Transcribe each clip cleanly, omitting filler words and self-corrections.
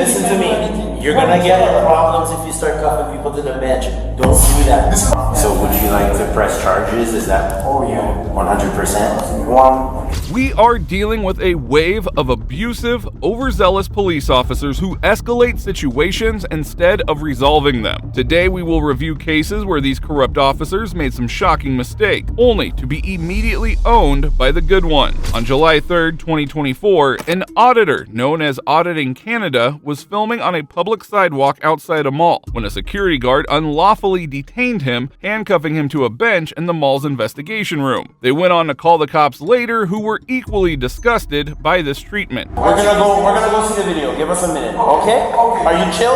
Listen to me. You're gonna get problems if you start cuffing people to the bench. Don't do that. So would you like to press charges? Is that 100%? We are dealing with a wave of abusive, overzealous police officers who escalate situations instead of resolving them. Today we will review cases where these corrupt officers made some shocking mistakes, only to be immediately owned by the good ones. On July 3rd, 2024, an auditor known as Auditing Canada was filming on a public sidewalk outside a mall when a security guard unlawfully detained him, handcuffing him to a bench in the mall's investigation room. They went on to call the cops later, who were equally disgusted by this treatment. We're gonna go see the video. Give us a minute, okay? Are you chill?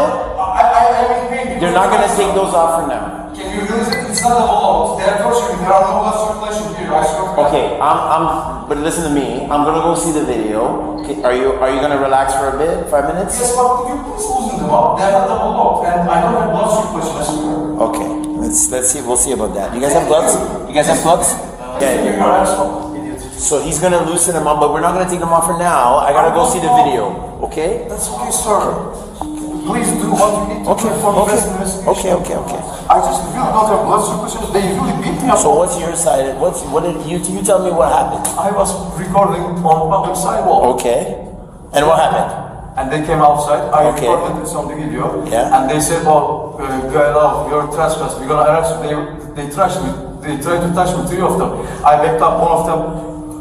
They're not gonna take those off for now. Can you use it? It's not a law. They are torturing. There are no blood circulation here. Okay, but listen to me. I'm gonna go see the video. Okay, are you gonna relax for a bit? 5 minutes? Yes, but you please loosen them up. They are not double locked, and I don't have blood circulation. Okay, let's see. We'll see about that. You guys have gloves? You guys have gloves? Yeah. So he's gonna loosen them up, but we're not gonna take them off for now. I gotta go see the video. Okay? That's okay, sir. Please do what you need to do for the best investigation. Okay. I just really don't have blood circulation. They really beat me up. So what's your side? What did you tell me what happened? I was recording on public sidewalk. Okay. And what happened? And they came outside. I recorded it on the video. Yeah. And they said, "Oh, get out! You're trespassing. We're gonna arrest you." They trashed me. They tried to touch me. 3 of them. I backed up one of them.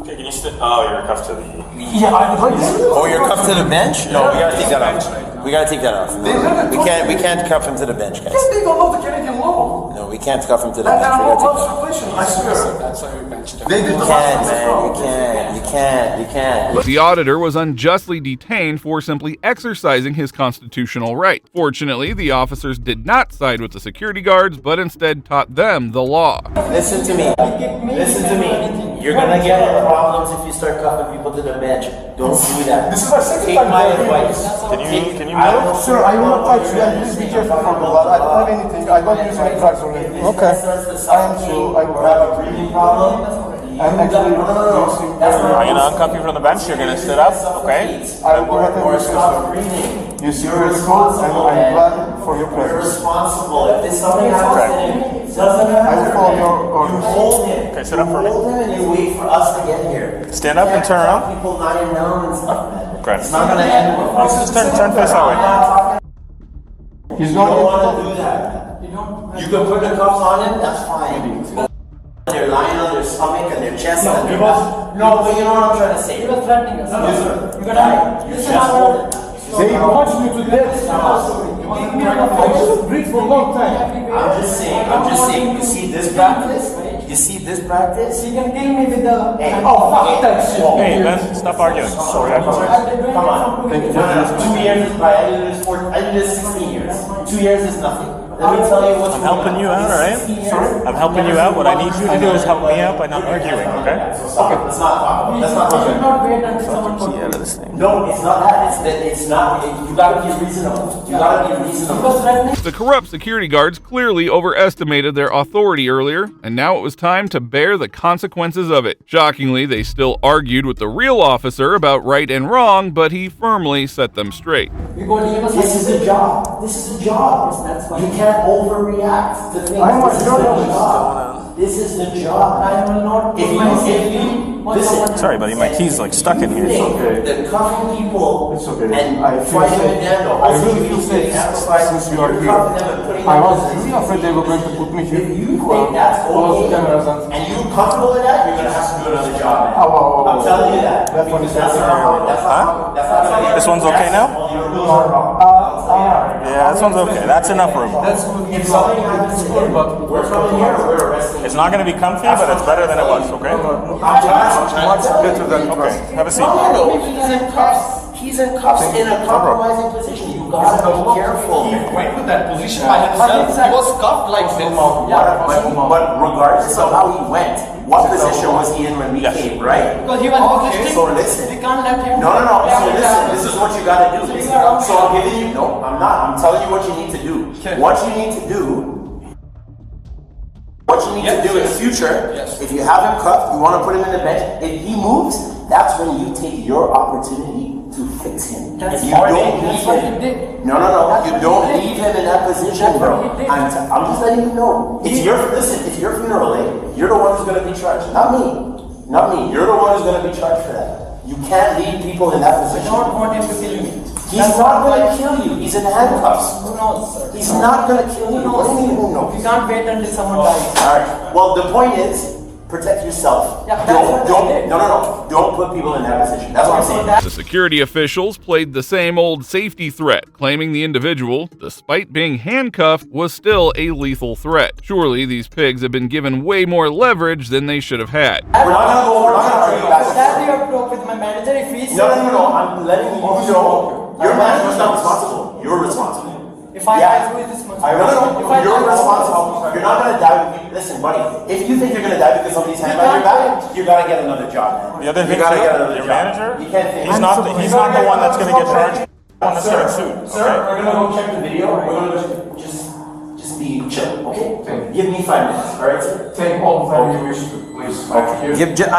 Okay, can you you're cuffed to the... Yeah, Oh, you're cuffed to the bench? No, we gotta take that off. We gotta take that off. We can't cuff him to the bench, guys. Yes, they don't know the Canadian law. No, we can't cuff him to the And bench. there We are no gotta blood take that off. circulation. I swear. That's how your bench does. They did You can't, man. You can't. The auditor was unjustly detained for simply exercising his constitutional right. Fortunately, the officers did not side with the security guards, but instead taught them the law. Listen to me. You're gonna get problems if you start cuffing people to the bench. Don't do that. This is my second Take time my doing advice. Can you move? Sir, I will not touch you, and please be careful for the blood. I don't have anything. I don't use any drugs or anything. Okay. I am sure I will have a breathing problem. I'm actually using... I'm gonna uncuff you from the bench. You're gonna sit up, okay? I will do whatever you say, sir. You see your code, and I'm glad for your You're presence. responsible. If there's something happens to him, it doesn't I will matter. follow your You orders. hold him. Okay, sit up for me. You hold him and you wait for us to get here. Stand up and turn around. People lying down and stuff, man. Correct. It's not gonna end with us. Just turn face that way. He's You not don't want to going do that. You can put the cuffs on him, that's fine. They're lying on their stomach and their chest and their back. No, but you know what I'm trying to say. You were threatening us. You're gonna They punched me to death. I couldn't breathe for a long time. I'm just saying, you see this practice? You see this practice? You can kill me with the... Hey, oh, fuck that shit. Hey, Ben, stop arguing. Sorry, I Come on. Thank you. No, 2 years is I did this 16 years. 2 years is nothing. Let me tell you what's I'm helping you out, alright? I'm helping you out. What I need you to do is help me out by not arguing, okay? So stop it. Let's not You should not wait until someone... Out of this thing. No, it's not that. It's not. You gotta be reasonable. You gotta be reasonable. The corrupt security guards clearly overestimated their authority earlier, and now it was time to bear the consequences of it. Shockingly, they still argued with the real officer about right and wrong, but he firmly set them straight. This is a job. This is a job. You can't overreact to things. I'm a This is the journalist. job. This is the job. I will not... If you listen. Sorry, buddy, my key's like stuck in here. The cuffing people It's okay. and I feel fighting safe. with them, the I whole really feel situation safe amplifies since you are you're here. cuffing them and putting I them was in really afraid they were going to put me here. If you think that's Close the okay, cameras and you're comfortable with that, you're gonna have to do another job, man. Oh, I'm telling you that. That one is That's not how This one's okay now? Your rules are wrong. Yeah, this one's okay. That's enough room. If something happens to him, we're coming here, we're arresting. It's not gonna be comfy, but it's better than it was, okay? much better than it was. Okay, have a seat. No, he's in cuffs. He's in cuffs in a compromising position. You gotta be careful. He went to that position by himself. He was cuffed like this. But regardless of how he went, what position was he in when we came, right? Because he was resisting. So listen. We can't let him... No. So listen, this is what you gotta do. So I'm giving you, no, I'm not. I'm telling you what you need to do. What you need to do in the future, if you have him cuffed, you want to put him in the bench, if he moves, that's when you take your opportunity to fix him. That's If you what don't he- leave that's what him, he did. no, you That's don't what he leave did. him in that position, That's bro. what he did. I'm just letting you know. It's your funeral, eh? You're the one who's gonna be charged, not me. Not me. You're the one who's gonna be charged for that. You can't leave people in that I position. don't want him to kill me. He's not gonna kill you. He's in handcuffs. Who knows, sir? He's not gonna kill you. What do you mean who knows? You can't wait until someone dies. Alright. Well, the point is, protect yourself. Yeah, that's what I did. No. Don't put people in that position. That's what I'm saying. The security officials played the same old safety threat, claiming the individual, despite being handcuffed, was still a lethal threat. Surely these pigs have been given way more leverage than they should have had. We're not gonna argue that. That you have to talk with my manager if he's. No. I'm letting you know. Your manager's not responsible. You're responsible. If I Yeah. die with this much. No. You're responsible. You're not gonna die. Listen, buddy. If you think you're gonna die because somebody's hand on your back, you gotta get another job, man. The other You thing gotta too, get another your job. manager, You can't think. he's not the one that's going to get charged. Want to start sued, Sir, okay? we're gonna go check the video. We're gonna just be chill, okay? Give me 5 minutes, all right, sir? Take all the time you wish to, please. I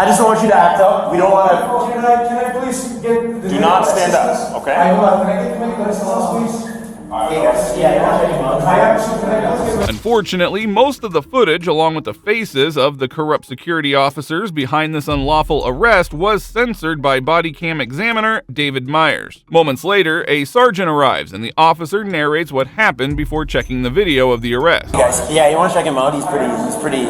just don't want you to act up. We don't want to. Can I please get the Do not stand up, okay? I know, can I get the medical assistance, please? Unfortunately, most of the footage, along with the faces of the corrupt security officers behind this unlawful arrest, was censored by body cam examiner David Myers. Moments later, a sergeant arrives and the officer narrates what happened before checking the video of the arrest. Guys, yeah, you want to check him out? He's pretty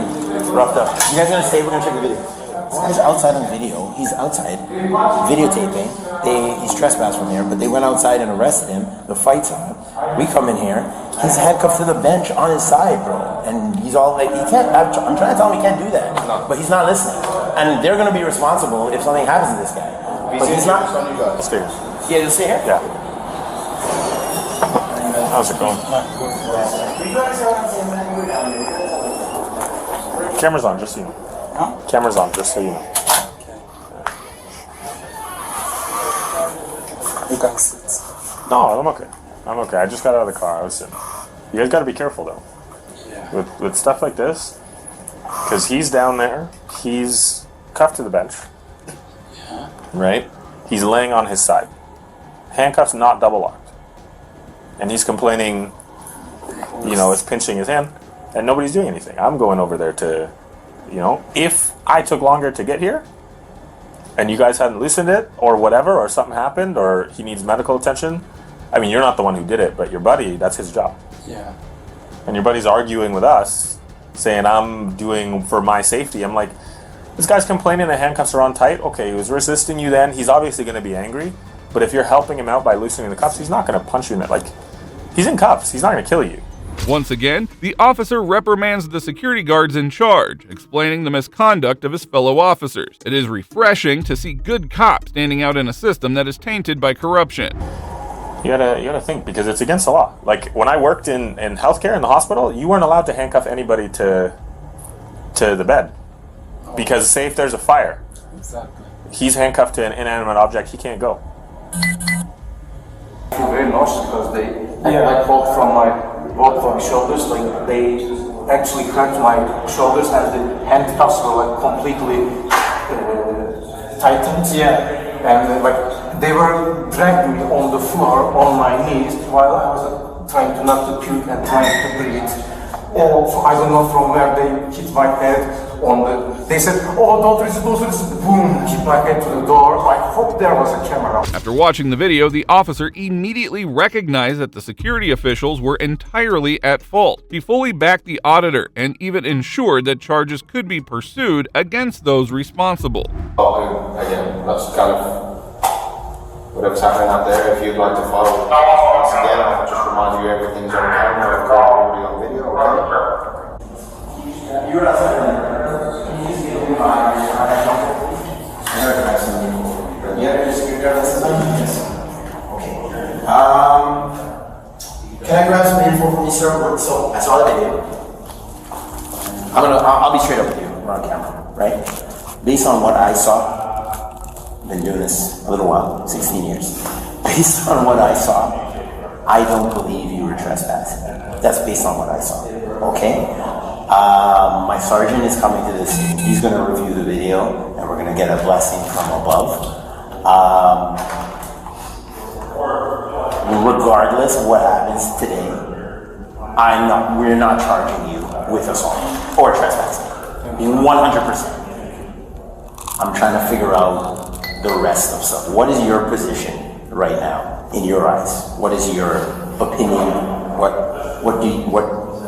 roughed up. You guys gonna stay? We're gonna check the video. This guy's outside on video. He's outside videotaping. He's trespassed from here, but they went outside and arrested him. The fight's on. We come in here. He's handcuffed to the bench on his side, bro. And he's all like, he can't. I'm trying to tell him he can't do that, but he's not listening. And they're gonna be responsible if something happens to this guy. But he's not. Stairs. Yeah, just stay here. Yeah. How's it going? Camera's on, just so you know. Camera's on, just so you know. No, I'm okay. I'm okay. I just got out of the car. I was sitting. You guys got to be careful though. With stuff like this, because he's down there. He's cuffed to the bench. Right. He's laying on his side. Handcuffs not double locked. And he's complaining. You know, it's pinching his hand, and nobody's doing anything. I'm going over there to. You know, if I took longer to get here and you guys hadn't loosened it or whatever, or something happened or he needs medical attention, I mean, you're not the one who did it, but your buddy, that's his job. Yeah. And your buddy's arguing with us saying I'm doing for my safety. I'm like, this guy's complaining the handcuffs are on tight. Okay, he was resisting you then. He's obviously going to be angry. But if you're helping him out by loosening the cuffs, he's not going to punch you in it. Like, he's in cuffs. He's not going to kill you. Once again, the officer reprimands the security guards in charge, explaining the misconduct of his fellow officers. It is refreshing to see good cops standing out in a system that is tainted by corruption. You gotta think, because it's against the law. Like, when I worked in healthcare in the hospital, you weren't allowed to handcuff anybody to the bed. Because say if there's a fire, Exactly. he's handcuffed to an inanimate object, he can't go. I feel very nauseous because I pulled from both of my shoulders, like they actually cracked my shoulders and the handcuffs were like completely tightened. Yeah. And like they were dragging me on the floor on my knees while I was trying to not to puke and trying to breathe. Oh, I don't know from where they hit my head on the. They said, "Oh, don't resist, boom!" Hit my head to the door. I hope there was a camera. After watching the video, the officer immediately recognized that the security officials were entirely at fault. He fully backed the auditor and even ensured that charges could be pursued against those responsible. Again, that's kind of whatever's happening out there. If you'd like to follow, once again, I'll just remind you everything's on camera, recorded, on video, okay? You're not saying can I grab some info from you, sir? So I saw the video. I'll be straight up with you. We're on camera, right? Based on what I saw, been doing this a little while, 16 years. Based on what I saw, I don't believe you were trespassing. That's based on what I saw. Okay? My sergeant is coming to this scene. He's going to review the video, and we're going to get a blessing from above. regardless of what happens today, we're not charging you with assault or trespassing. 100%. I'm trying to figure out the rest of stuff. What is your position right now in your eyes? What is your opinion?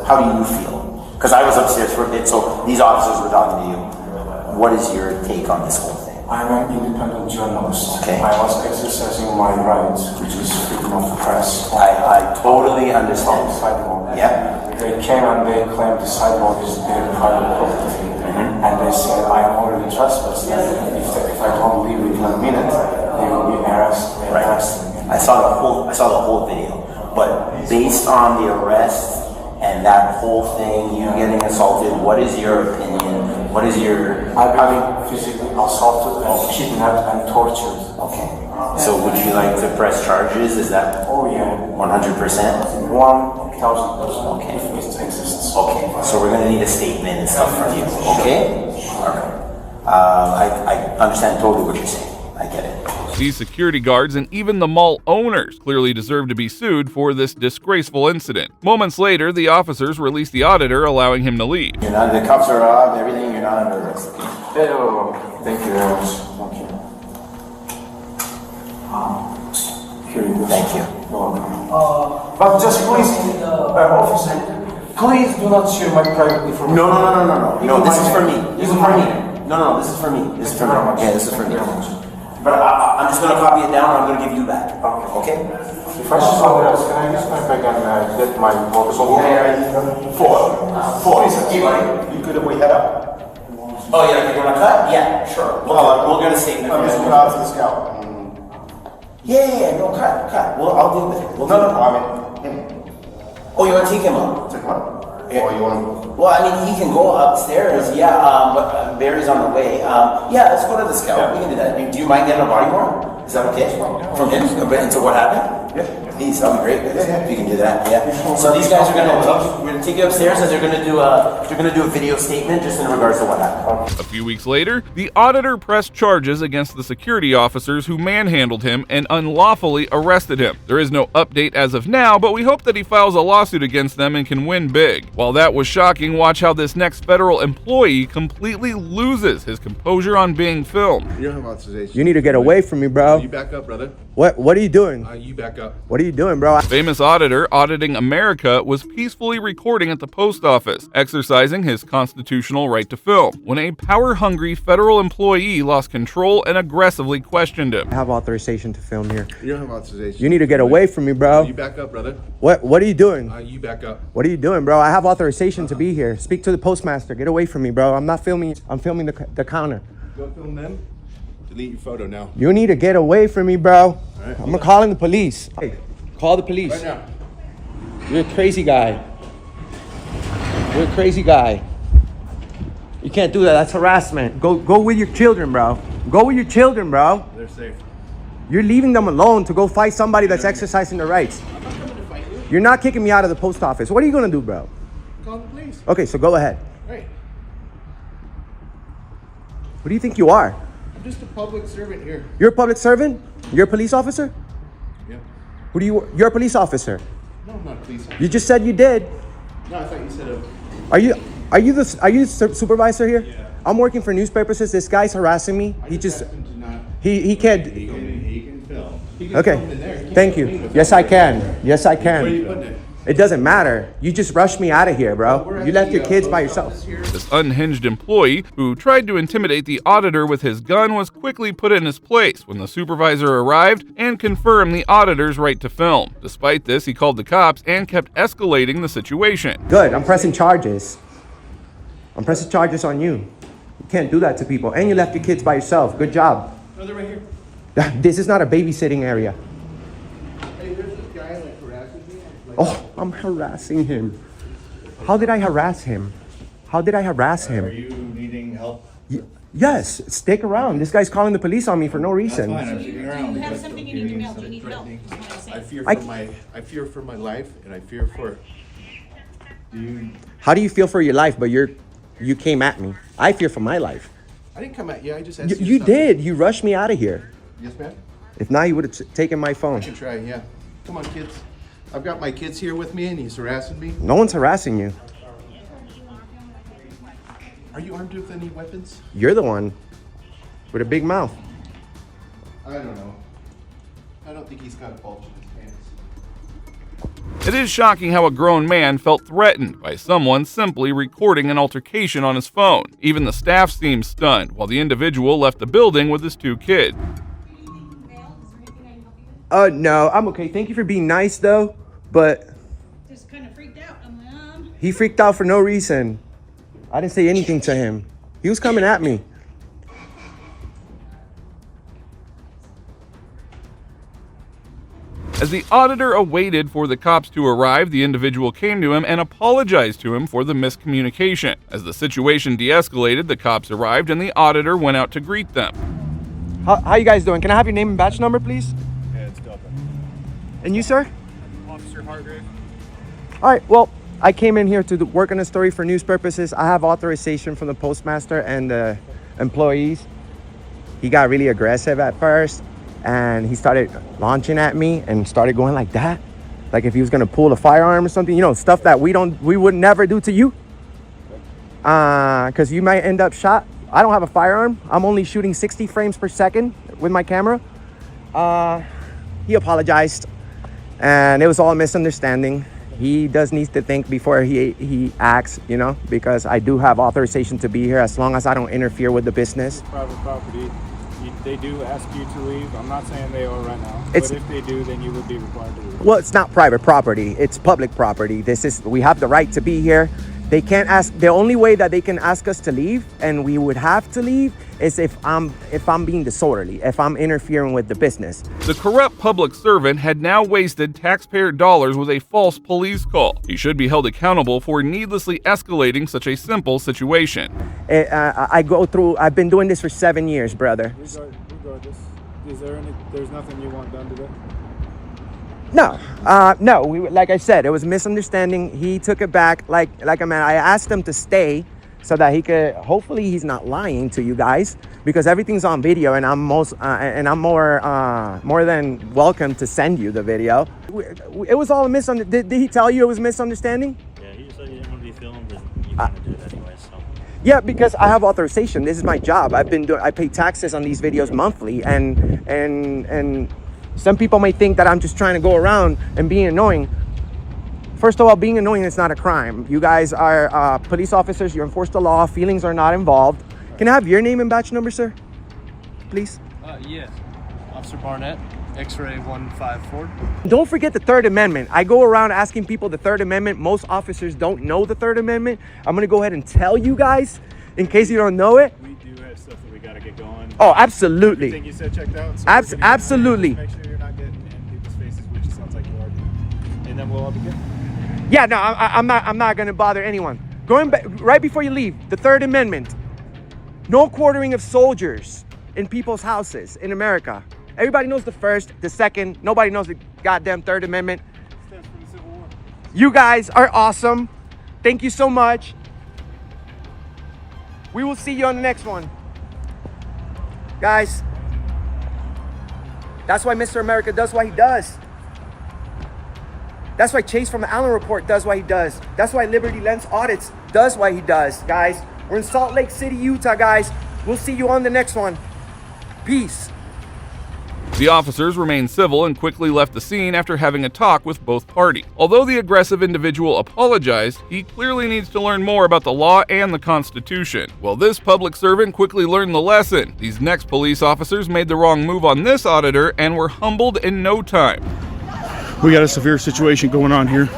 How do you feel? Because I was upstairs for a bit, so these officers were talking to you. What is your take on this whole thing? I'm an independent journalist. Okay. I was exercising my rights, which is freedom of the press. I totally understand. Sidewalk. Yeah. They came and they claimed the sidewalk is their private property. And they said, I am already trespassing. If I don't leave within a minute, they will be arrested. Right. I saw the whole video. But based on the arrest and that whole thing, you getting assaulted, what is your opinion? What is your... I've been physically assaulted and kidnapped and tortured. Okay. So would you like to press charges? Is that... Oh yeah. 100%? 1,000%. Okay. If it exists. Okay. So we're going to need a statement and stuff from you. Okay? Alright. I understand totally what you're saying. I get it. These security guards and even the mall owners clearly deserve to be sued for this disgraceful incident. Moments later, the officers released the auditor, allowing him to leave. The cuffs are off, everything, you're not under arrest. Hello. Thank you very much. Thank you. Here you go. Thank you. You're welcome. But just please, officer, please do not share my private information. No, this is for me. This is for me. No, this is for me. This is for me. Yeah, this is for me. But I'm just going to copy it down and I'm going to give you back. Okay? If I should can I use my bag and get my focus on Four. You could have head up. Oh, yeah, you're going to cut? Yeah, sure. We'll get a statement. I'm just going to the scout. Yeah, no, cut. Well, I'll deal with it. I mean, him. Oh, you want to take him up? Take him up. Or you want Well, I mean, he can go upstairs, but Barry's on the way. Yeah, let's go to the scout. We can do that. Do you mind getting a body worn? Is that okay? From him? Into what happened? Yeah. Please, that'll be great. If you can do that, yeah. So these guys are we're gonna take you upstairs and they're gonna do a video statement just in regards to what happened. A few weeks later, the auditor pressed charges against the security officers who manhandled him and unlawfully arrested him. There is no update as of now, but we hope that he files a lawsuit against them and can win big. While that was shocking, watch how this next federal employee completely loses his composure on being filmed. You don't have authorization. You need to get away from me, bro. You back up, brother. What are you doing? You back up. What are you doing, bro? Famous auditor auditing America was peacefully recording at the post office, exercising his constitutional right to film, when a power-hungry federal employee lost control and aggressively questioned him. I have authorization to film here. You don't have authorization. You need to get away from me, bro. You back up, brother. What are you doing? You back up. What are you doing, bro? I have authorization to be here. Speak to the postmaster. Get away from me, bro. I'm not filming. I'm filming the counter. Go film them. Delete your photo now. You need to get away from me, bro. Right. I'm calling the police. Hey, call the police. Right now. You're a crazy guy. You're a crazy guy. You can't do that. That's harassment. Go with your children, bro. Go with your children, bro. They're safe. You're leaving them alone to go fight somebody that's exercising their rights. I'm not coming to fight you. You're not kicking me out of the post office. What are you gonna do, bro? Call the police. Okay, so go ahead. Right. What do you think you are? I'm just a public servant here. You're a public servant? You're a police officer? Yeah. You're a police officer. No, I'm not a police officer. You just said you did. No, I thought you said Are you the supervisor here? Yeah. I'm working for news purposes. This guy's harassing me. He can't. He can film. He can Okay. film in there. He can't Thank film you. me with Yes, that. I can. Yes, I Where are you can. putting it? It doesn't matter. You just rushed me out of here, bro. You left your kids by yourself. This unhinged employee, who tried to intimidate the auditor with his gun, was quickly put in his place when the supervisor arrived and confirmed the auditor's right to film. Despite this, he called the cops and kept escalating the situation. Good. I'm pressing charges. I'm pressing charges on you. You can't do that to people. And you left your kids by yourself. Good job. No, they're right here. This is not a babysitting area. Hey, there's this guy like harassing me. Oh, I'm harassing him. How did I harass him? How did I harass him? Are you needing help? Yes, stick around. This guy's calling the police on me for no reason. Fine, I'm sticking around. You have because something you need to know. Do you need help? Is what I'm saying. I fear for my life, and I fear for. How do you feel for your life, but you came at me? I fear for my life. I didn't come at you. I just asked you. You something. did. You rushed me out of here. Yes, ma'am. If not, you would have taken my phone. I can try. Yeah. Come on, kids. I've got my kids here with me and he's harassing me. No one's harassing you. Are you armed with any weapons? You're the one with a big mouth. I don't know. I don't think he's got a bulge in his pants. It is shocking how a grown man felt threatened by someone simply recording an altercation on his phone. Even the staff seemed stunned, while the individual left the building with his 2 kids. No, I'm okay. Thank you for being nice, though, but... Just kind of freaked out. I'm like, He freaked out for no reason. I didn't say anything to him. He was coming at me. As the auditor awaited for the cops to arrive, the individual came to him and apologized to him for the miscommunication. As the situation de-escalated, the cops arrived and the auditor went out to greet them. How you guys doing? Can I have your name and badge number, please? Yeah, it's Dublin. And you, sir? Officer Hargrave. All right, well, I came in here to work on a story for news purposes. I have authorization from the postmaster and the employees. He got really aggressive at first, and he started launching at me and started going like that. Like if he was gonna pull a firearm or something, you know, stuff that we would never do to you. Cause you might end up shot. I don't have a firearm. I'm only shooting 60 frames per second with my camera. He apologized, and it was all a misunderstanding. He does need to think before he acts, you know, because I do have authorization to be here as long as I don't interfere with the business. Private property. They do ask you to leave. I'm not saying they are right now, It's- but if they do, then you would be required to leave. Well, it's not private property. It's public property. We have the right to be here. They can't ask. The only way that they can ask us to leave, and we would have to leave, is if I'm being disorderly, if I'm interfering with the business. The corrupt public servant had now wasted taxpayer dollars with a false police call. He should be held accountable for needlessly escalating such a simple situation. I've been doing this for 7 years, brother. Regardless, there's nothing you want done today? No, like I said, it was a misunderstanding. He took it back like a man. I asked him to stay so that he could, hopefully he's not lying to you guys, because everything's on video, and I'm more than welcome to send you the video. It was all a misunderstanding. Did he tell you it was a misunderstanding? Yeah, he just said you didn't want to be filmed, and you want to do it anyway, so. Yeah, because I have authorization. This is my job. I pay taxes on these videos monthly, and some people may think that I'm just trying to go around and being annoying. First of all, being annoying is not a crime. You guys are police officers. You enforce the law. Feelings are not involved. Can I have your name and badge number, sir? Please? Yes. Officer Barnett, X-ray 154. Don't forget the Third Amendment. I go around asking people the Third Amendment. Most officers don't know the Third Amendment. I'm going to go ahead and tell you guys in case you don't know it. We do have stuff that we got to get going. Oh, absolutely. Everything you said checked out. So Absolutely. Make sure you're not getting in people's faces, which it sounds like you are. And then we'll all be good. Yeah, no, I'm not going to bother anyone. Going back right before you leave, the Third Amendment. No quartering of soldiers in people's houses in America. Everybody knows the first, the second. Nobody knows the goddamn Third Amendment. Stands for the Civil War. You guys are awesome. Thank you so much. We will see you on the next one. Guys, that's why Mr. America does what he does. That's why Chase from the Allen Report does what he does. That's why Liberty Lens Audits does what he does, guys. We're in Salt Lake City, Utah, guys. We'll see you on the next one. Peace. The officers remained civil and quickly left the scene after having a talk with both parties. Although the aggressive individual apologized, he clearly needs to learn more about the law and the Constitution. Well, this public servant quickly learned the lesson. These next police officers made the wrong move on this auditor and were humbled in no time. We got a severe situation going on here.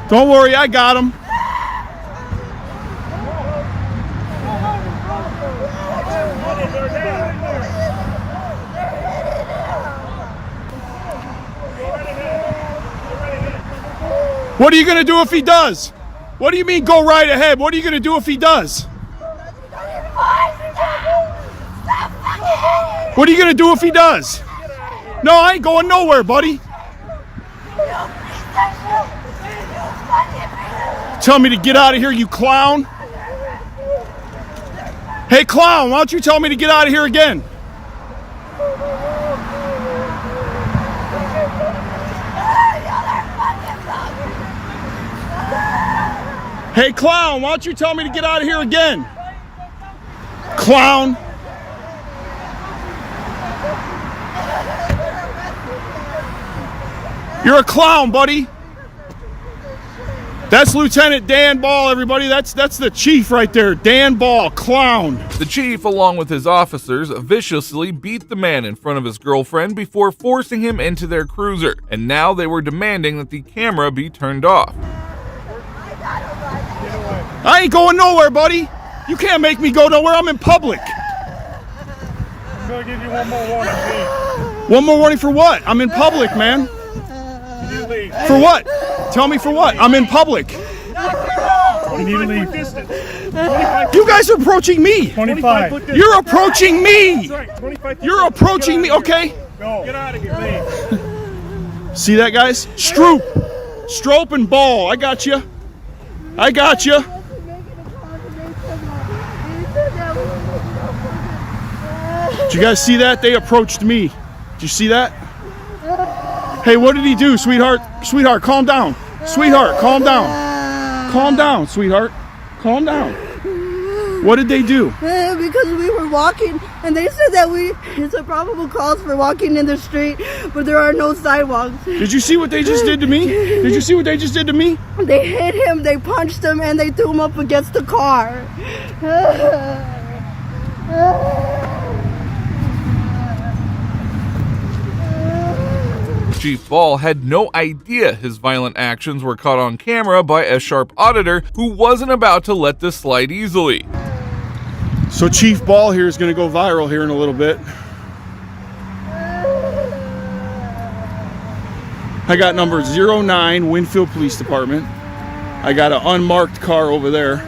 Don't worry, I got him. What are you going to do if he does? What do you mean go right ahead? What are you going to do if he does? What are you going to do if he does? No, I ain't going nowhere, buddy. Tell me to get out of here, you clown. Hey, clown, why don't you tell me to get out of here again? Hey, clown, why don't you tell me to get out of here again? Clown. You're a clown, buddy. That's Lieutenant Dan Ball, everybody. That's the chief right there. Dan Ball, clown. The chief, along with his officers, viciously beat the man in front of his girlfriend before forcing him into their cruiser. And now they were demanding that the camera be turned off. I ain't going nowhere, buddy. You can't make me go nowhere. I'm in public. I'm gonna give you one more warning, please. One more warning for what? I'm in public, man. You leave. For what? Tell me for what? I'm in public. You need to leave. You guys are approaching me. 25. You're approaching me. That's right. You're approaching me. Okay. Go. Get out of here. Leave. See that, guys? Strope and Ball. I got you. I got you. Did you guys see that? They approached me. Did you see that? Hey, what did he do, sweetheart? Sweetheart, calm down. Sweetheart, calm down. Calm down, sweetheart. Calm down. What did they do? Because we were walking, and they said that it's a probable cause for walking in the street, but there are no sidewalks. Did you see what they just did to me? Did you see what they just did to me? They hit him, they punched him, and they threw him up against the car. Chief Ball had no idea his violent actions were caught on camera by a sharp auditor who wasn't about to let this slide easily. So Chief Ball here is going to go viral here in a little bit. I got number 09 Winfield Police Department. I got an unmarked car over there.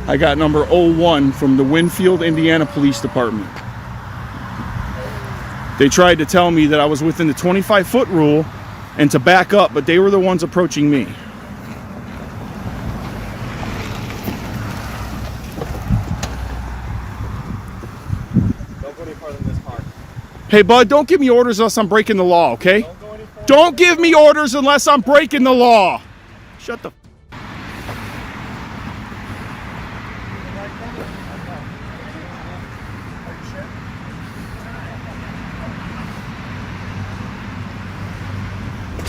I got number 01 from the Winfield, Indiana Police Department. They tried to tell me that I was within the 25-foot rule and to back up, but they were the ones approaching me. Don't go any farther than this car. Hey, bud, don't give me orders unless I'm breaking the law, okay? Don't give me orders unless I'm breaking the law. Shut the...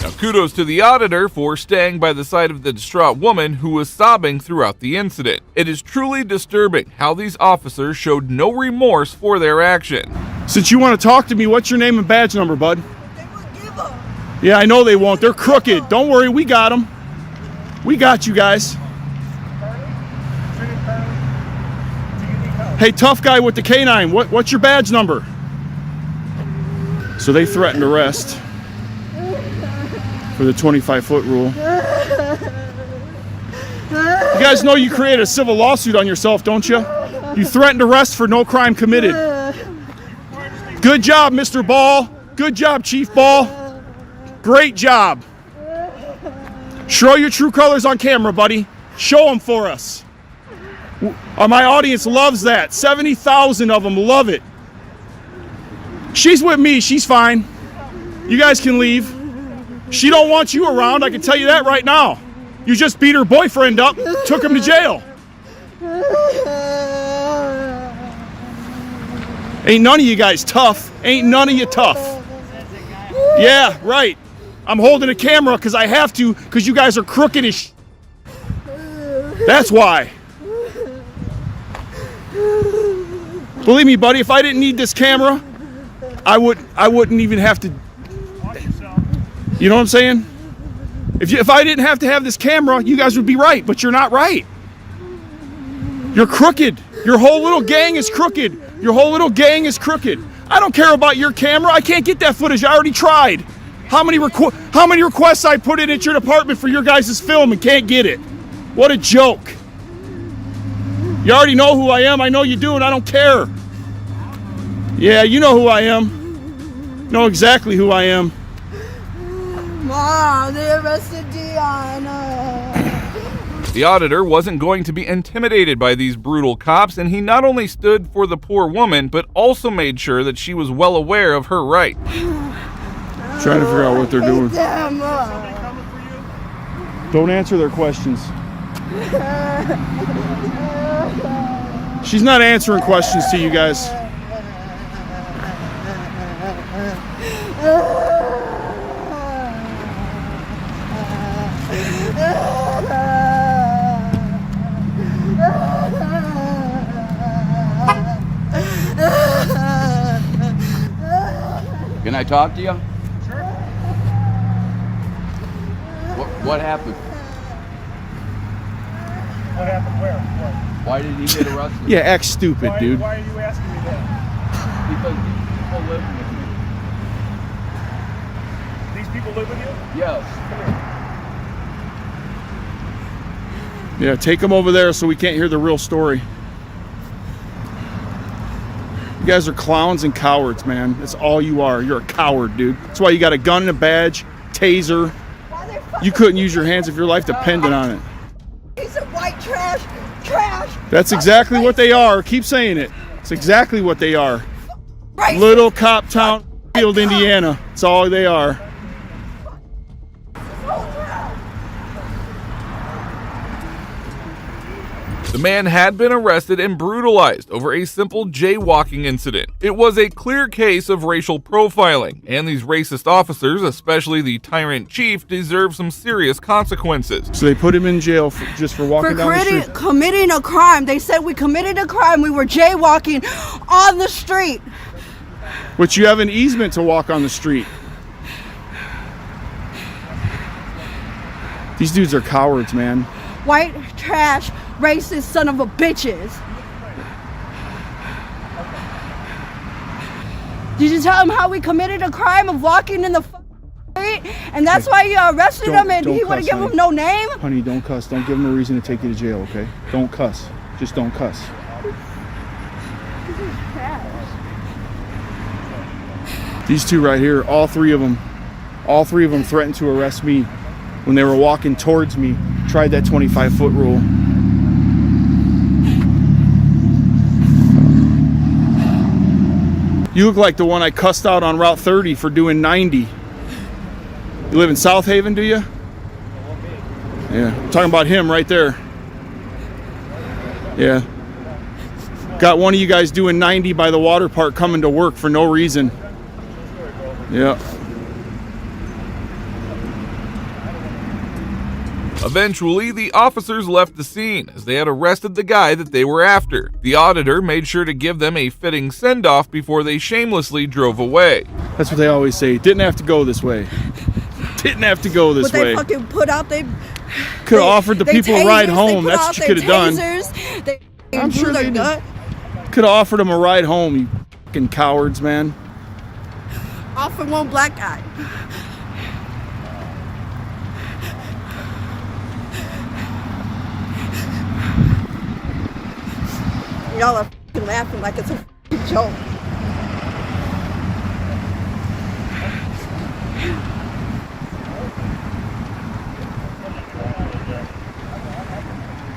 Now, kudos to the auditor for staying by the side of the distraught woman who was sobbing throughout the incident. It is truly disturbing how these officers showed no remorse for their action. Since you want to talk to me, what's your name and badge number, bud? Yeah, I know they won't. They're crooked. Don't worry, we got them. We got you guys. Hey, tough guy with the canine, what's your badge number? So they threatened arrest for the 25-foot rule. You guys know you created a civil lawsuit on yourself, don't you? You threatened arrest for no crime committed. Good job, Mr. Ball. Good job, Chief Ball. Great job. Show your true colors on camera, buddy. Show them for us. My audience loves that. 70,000 of them love it. She's with me. She's fine. You guys can leave. She don't want you around. I can tell you that right now. You just beat her boyfriend up, took him to jail. Ain't none of you guys tough. Ain't none of you tough. Yeah, right. I'm holding a camera because I have to, because you guys are crooked as That's why. Believe me, buddy, if I didn't need this camera, I wouldn't even have to. You know what I'm saying? If I didn't have to have this camera, you guys would be right, but you're not right. You're crooked. Your whole little gang is crooked. Your whole little gang is crooked. I don't care about your camera. I can't get that footage. I already tried. How many requests I put in at your department for your guys' film and can't get it? What a joke. You already know who I am. I know you do, and I don't care. Yeah, you know who I am. Know exactly who I am. Mom, they arrested Dion. The auditor wasn't going to be intimidated by these brutal cops, and he not only stood for the poor woman, but also made sure that she was well aware of her rights. Trying to figure out what they're doing. Don't answer their questions. She's not answering questions to you guys. Can I talk to you? Sure. What happened? What happened where? What? Why did he get arrested? Yeah, act stupid, dude. Why are you asking me that? Because these people live with me. These people live with you? Yes. Come here. Yeah, take him over there so we can't hear the real story. You guys are clowns and cowards, man. That's all you are. You're a coward, dude. That's why you got a gun and a badge, taser. You couldn't use your hands if your life depended on it. Piece of white trash. Trash. That's exactly what they are. Keep saying it. It's exactly what they are. Racist. Little cop town, Field, Indiana. That's all they are. The man had been arrested and brutalized over a simple jaywalking incident. It was a clear case of racial profiling, and these racist officers, especially the tyrant chief, deserve some serious consequences. So they put him in jail just for walking down the street. Committing a crime. They said we committed a crime. We were jaywalking on the street. Which you have an easement to walk on the street. These dudes are cowards, man. White trash, racist son of a bitches. Did you tell him how we committed a crime of walking in the street? And that's why you arrested him and he wouldn't give him no name? Honey, don't cuss. Don't give him a reason to take you to jail, okay? Don't cuss. Just don't cuss. These two right here, all three of them threatened to arrest me when they were walking towards me. Tried that 25-foot rule. You look like the one I cussed out on Route 30 for doing 90. You live in South Haven, do you? Yeah, I'm talking about him right there. Yeah. Got one of you guys doing 90 by the water park coming to work for no reason. Yeah. Eventually, the officers left the scene as they had arrested the guy that they were after. The auditor made sure to give them a fitting send-off before they shamelessly drove away. That's what they always say. Didn't have to go this way. Didn't have to go this way. They fucking put out could have offered the people a ride home. That's what you could have done. I'm sure they did. Could have offered them a ride home, you fucking cowards, man. Offered one black guy. Y'all are f***ing laughing like it's a f***ing joke.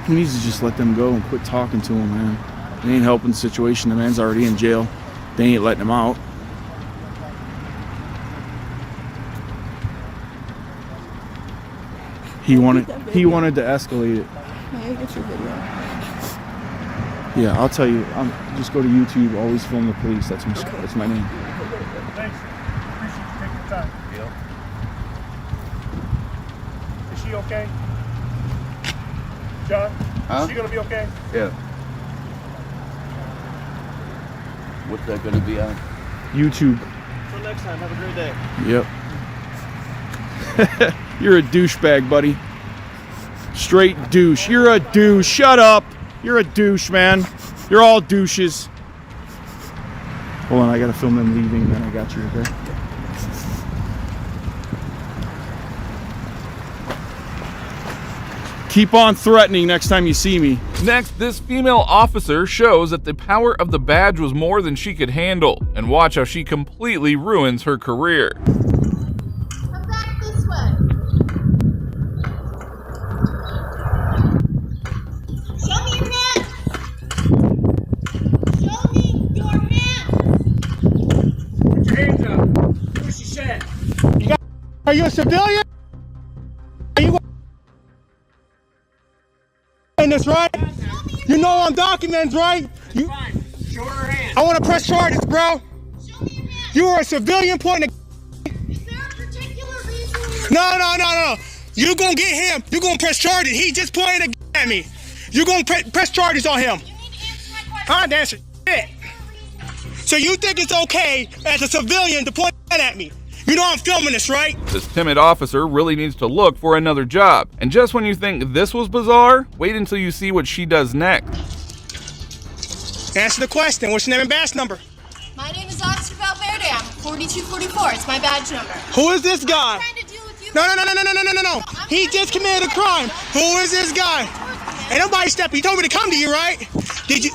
He needs to just let them go and quit talking to him, man. They ain't helping the situation. The man's already in jail. They ain't letting him out. He wanted to escalate it. Hey, get your video. Yeah, I'll tell you. Just go to YouTube. Always film the police. That's my name. Thanks. Appreciate you taking the time. Yep. Is she okay? John? Huh? Is she gonna be okay? Yeah. What's that gonna be on? YouTube. Until next time, have a great day. Yep. You're a douchebag, buddy. Straight douche. You're a douche. Shut up. You're a douche, man. You're all douches. Hold on, I gotta film them leaving, then I got you, okay? Keep on threatening next time you see me. Next, this female officer shows that the power of the badge was more than she could handle, and watch how she completely ruins her career. Come back this way. civilian? Are you in this, right? You know I'm documents, right? You, I want to press charges, bro. You are a civilian pointing a... Is there a particular reason? No. You gonna get him. You gonna press charges. He just pointed a at me. You gonna press charges on him. You need to answer my question. I'm answering shit. So you think it's okay as a civilian to point at me? You know I'm filming this, right? This timid officer really needs to look for another job. And just when you think this was bizarre, wait until you see what she does next. Answer the question. What's your name and badge number? My name is Officer Valverde. I'm 4244. It's my badge number. Who is this guy? I'm trying to deal with you. No. He just committed a crime. Who is this guy? Ain't nobody stepping. He told me to come to you, right? Did you?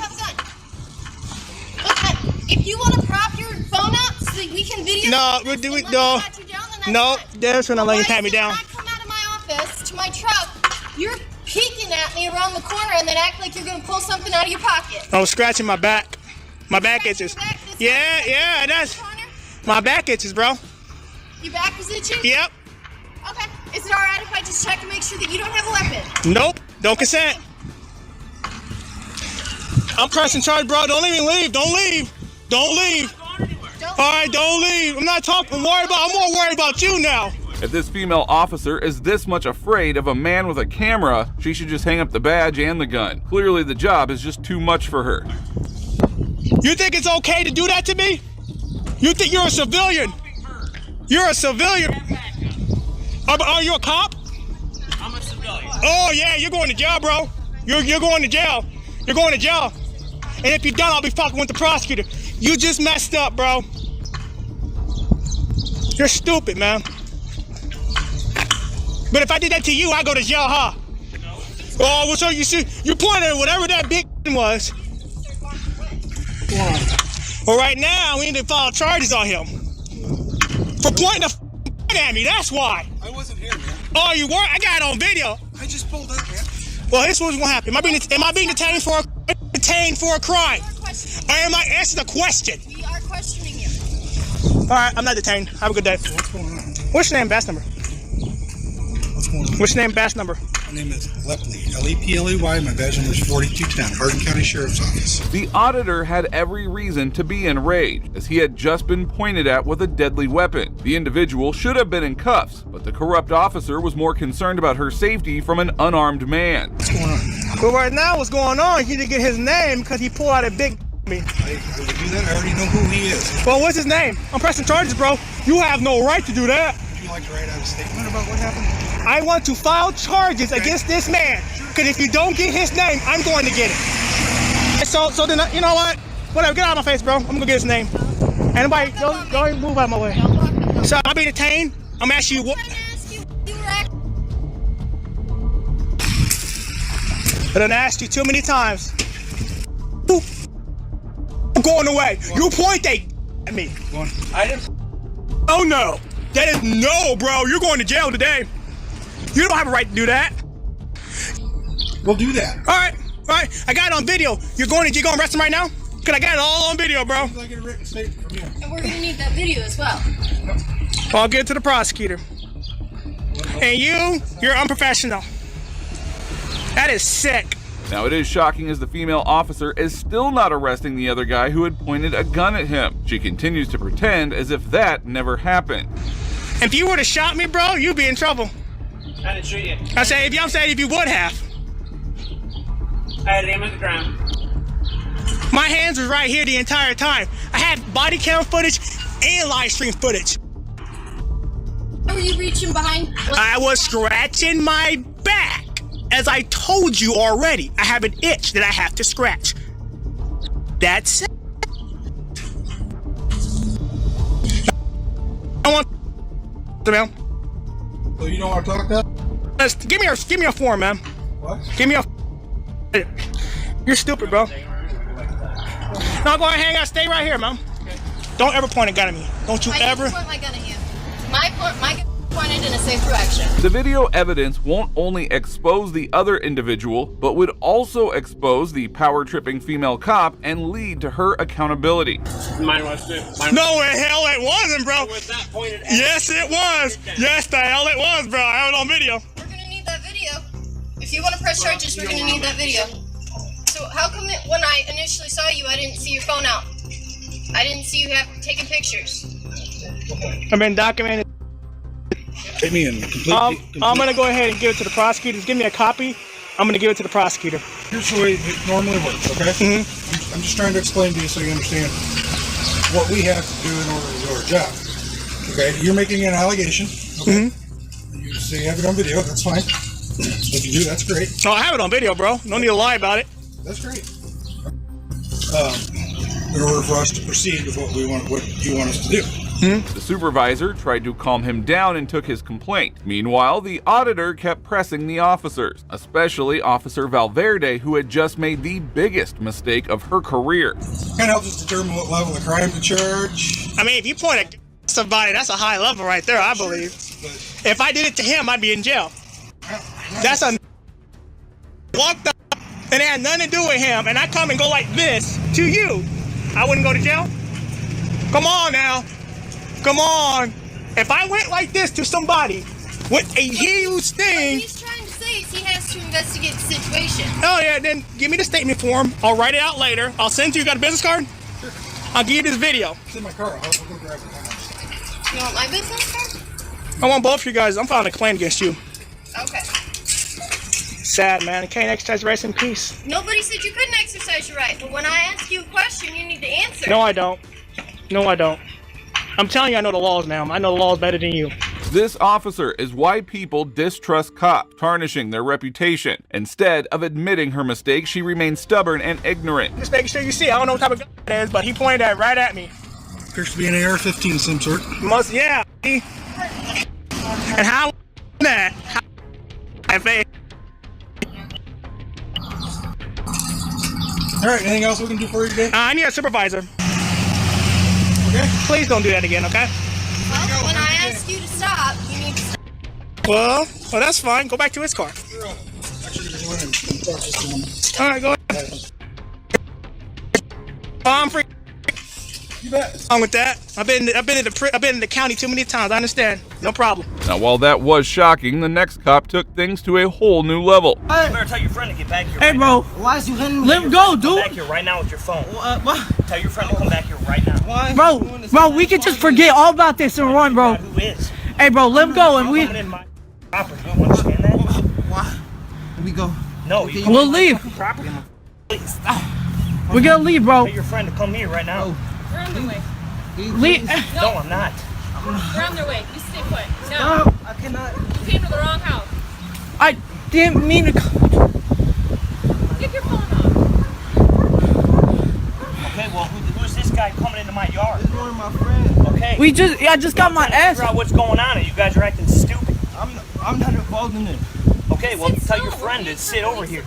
If you want to prop your phone up so that we can video No, that's when I'm letting you pat me down. When I come out of my office to my truck, you're peeking at me around the corner and then act like you're going to pull something out of your pocket. I was scratching my back. My back itches. Yeah, that's... My back itches, bro. Your back is itching? Yep. Okay. Is it alright if I just check to make sure that you don't have a weapon? Nope. Don't consent. I'm pressing charge, bro. Don't even leave. Don't leave. Alright, don't leave. I'm not talking. I'm more worried about you now. If this female officer is this much afraid of a man with a camera, she should just hang up the badge and the gun. Clearly the job is just too much for her. You think it's okay to do that to me? You think you're a civilian? You're a civilian. Are you a cop? I'm a civilian. Oh yeah, you're going to jail, bro. You're going to jail. You're going to jail. And if you're done, I'll be fucking with the prosecutor. You just messed up, bro. You're stupid, man. But if I did that to you, I go to jail, huh? No. Oh, well, so you see, you pointed at whatever that big was. Well, right now, we need to file charges on him. For pointing the at me, that's why. I wasn't here, man. Oh, you were? I got it on video. I just pulled up, man. Well, this was what happened. Am I being detained for a crime? Or am I answering the question? We are questioning you. All right, I'm not detained. Have a good day. What's going on? What's your name, badge number? What's going on? What's your name, badge number? My name is Lepley, L-E-P-L-E-Y. My badge number is 4210, Hardin County Sheriff's Office. The auditor had every reason to be enraged, as he had just been pointed at with a deadly weapon. The individual should have been in cuffs, but the corrupt officer was more concerned about her safety from an unarmed man. What's going on? Well, right now, what's going on, he didn't get his name because he pulled out a big me. I would do that. I already know who he is. Well, what's his name? I'm pressing charges, bro. You have no right to do that. Would you like to write out a statement about what happened? I want to file charges against this man, because if you don't get his name, I'm going to get it. So then, you know what? Whatever, get out of my face, bro. I'm gonna get his name. Anybody, don't even move out of my way. So I'll be detained. I'm asking you what. I done asked you too many times. I'm going away. You point at me. I didn't. Oh no. That is no, bro. You're going to jail today. You don't have a right to do that. We'll do that. All right. I got it on video. You're going to arrest him right now? Cause I got it all on video, bro. I get a written statement from you. And we're going to need that video as well. I'll get it to the prosecutor. And you're unprofessional. That is sick. Now it is shocking as the female officer is still not arresting the other guy who had pointed a gun at him. She continues to pretend as if that never happened. If you would have shot me, bro, you'd be in trouble. I didn't shoot you. I'm saying if you would have. I had him at the ground. My hands was right here the entire time. I had body cam footage and live stream footage. Were you reaching behind? I was scratching my back. As I told you already, I have an itch that I have to scratch. That's it. I want man. So you don't want to talk that? Give me a form, man. What? Give me a. You're stupid, bro. No, go ahead, hang out. Stay right here, man. Don't ever point a gun at me. Don't you ever. I didn't point my gun at you. My gun. pointed in a safe direction. The video evidence won't only expose the other individual, but would also expose the power-tripping female cop and lead to her accountability. No, the hell it wasn't, bro. Yes, it was. Yes, the hell it was, bro. I have it on video. We're gonna need that video. If you want to press charges, we're gonna need that video. So how come when I initially saw you, I didn't see your phone out? I didn't see you taking pictures. I've been documented. Take me in. I'm gonna go ahead and give it to the prosecutor. Just give me a copy. I'm gonna give it to the prosecutor. Here's the way it normally works, okay? I'm just trying to explain to you so you understand what we have to do in order to do our job. Okay, you're making an allegation. Okay, you say you have it on video. That's fine. If you do, that's great. No, I have it on video, bro. No need to lie about it. That's great. In order for us to proceed with what you want us to do. The supervisor tried to calm him down and took his complaint. Meanwhile, the auditor kept pressing the officers, especially Officer Valverde, who had just made the biggest mistake of her career. Kind of helps us determine what level of crime to charge. I mean, if you point at somebody, that's a high level right there, I believe. If I did it to him, I'd be in jail. That's a walked up and it had nothing to do with him, and I come and go like this to you. I wouldn't go to jail? Come on now. Come on. If I went like this to somebody with a huge thing. What he's trying to say is he has to investigate the situation. Oh yeah, then give me the statement form. I'll write it out later. I'll send it to you. Got a business card? Sure. I'll give you this video. It's in my car. I'll go grab it. You want my business card? I want both of you guys. I'm filing a claim against you. Okay. Sad, man. I can't exercise rest in peace. Nobody said you couldn't exercise your right, but when I ask you a question, you need to answer. No, I don't. No, I don't. I'm telling you, I know the laws now. I know the laws better than you. This officer is why people distrust cops, tarnishing their reputation. Instead of admitting her mistake, she remains stubborn and ignorant. Just making sure you see. I don't know what type of gun it is, but he pointed that right at me. Appears to be an AR-15 of some sort. Must, yeah. And how that? All right, anything else we can do for you today? I need a supervisor. Okay. Please don't do that again, okay? Well, when I ask you to stop, you need to stop. Well, that's fine. Go back to his car. All right, go ahead. I'm free. You bet. Wrong with that. I've been in the county too many times. I understand. No problem. Now, while that was shocking, the next cop took things to a whole new level. You better tell your friend to get back here. Hey, bro. Why is you hitting me? Let him go, dude. Come back here right now with your phone. What? Tell your friend to come back here right now. Why? Bro, we can just forget all about this and run, bro. Who is? Hey, bro, let him go and we. In my property. You understand that? Why? We go. No, okay, we'll leave. Property. Please. We're gonna leave, bro. Tell your friend to come here right now. We're on their way. Leave. No, I'm not. We're on their way. You stay put. No, No. I cannot. You came to the wrong house. I didn't mean to. Get your phone off. Okay, well, who's this guy coming into my yard? This is one of my friends. Okay. I just got my ass. Figure out what's going on, and you guys are acting stupid. I'm not involved in it. Okay, well, tell your friend to sit over here.